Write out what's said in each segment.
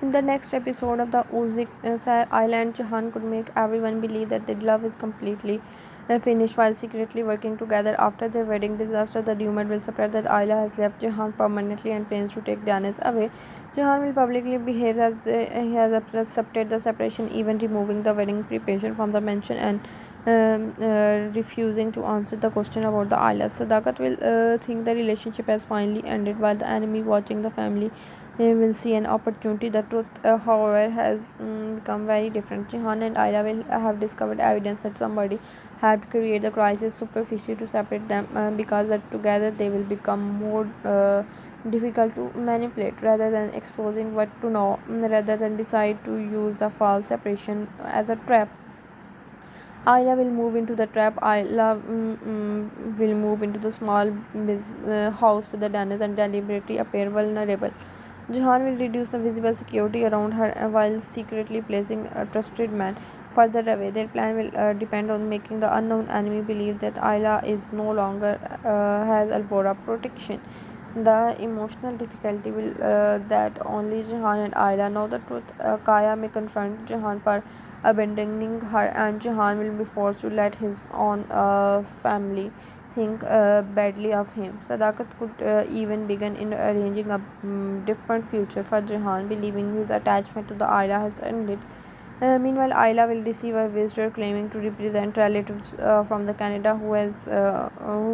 In the next episode of the Uzak island, Jahan could make everyone believe that their love is completely finished while secretly working together. After their wedding disaster, the rumor will spread that Ayla has left Jahan permanently and plans to take Danis away. Jahan will publicly behave as he has accepted the separation, even removing the wedding preparation from the mansion and refusing to answer the question about the Ayla. Sadakat will think the relationship has finally ended, while the enemy watching the family will see an opportunity. The truth, however, has become very different. Jihan and Ira will have discovered evidence that somebody had created the crisis superficially to separate them, because that together they will become more difficult to manipulate. Rather than exposing what to know, rather than decide to use the false separation as a trap, Ayla will move into the trap. Ayla will move into the small house with the Dennis and deliberately appear vulnerable. Jahan will reduce the visible security around her while secretly placing a trusted man further away. Their plan will depend on making the unknown enemy believe that Ayla is no longer has Albora protection. The emotional difficulty will that only Jahan and Ayla know the truth. Kaya may confront Jahan for abandoning her, and Jahan will be forced to let his own family think badly of him. Sadakat could even begin in arranging a different future for Jahan, believing his attachment to the Ayla has ended. Meanwhile, Ayla will receive a visitor claiming to represent relatives from the Canada who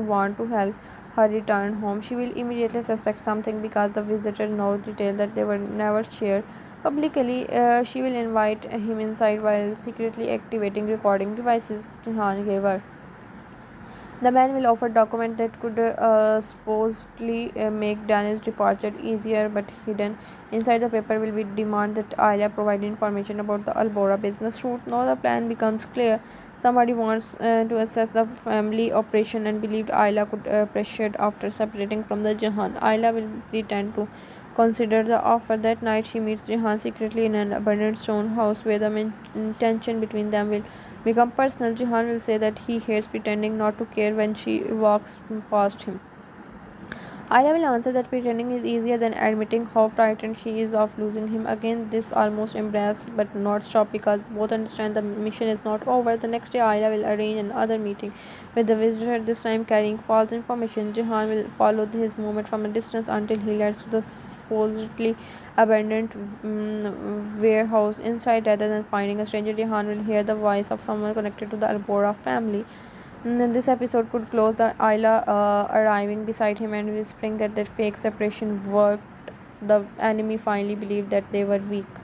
want to help her return home. She will immediately suspect something because the visitor knows details that they were never shared publicly. She will invite him inside while secretly activating recording devices Jahan gave her. The man will offer documents that could supposedly make Daniel's departure easier but hidden. Inside the paper will be demand that Ayla provide information about the Albora business route. Now the plan becomes clear. Somebody wants to assess the family operation and believed Ayla could pressured after separating from the Jahan. Ayla will pretend to consider the offer. That night she meets Jahan secretly in an abandoned stone house where the tension between them will become personal. Jahan will say that he hates pretending not to care when she walks past him. Aya will answer that pretending is easier than admitting how frightened she is of losing him. Again, this almost embrace but not stop because both understand the mission is not over. The next day, Aya will arrange another meeting with the visitor, this time carrying false information. Jahan will follow his movement from a distance until he leads to the supposedly abandoned warehouse inside. Rather than finding a stranger, Jahan will hear the voice of someone connected to the Albora family. This episode could close the Ayla arriving beside him and whispering that their fake separation worked. The enemy finally believed that they were weak.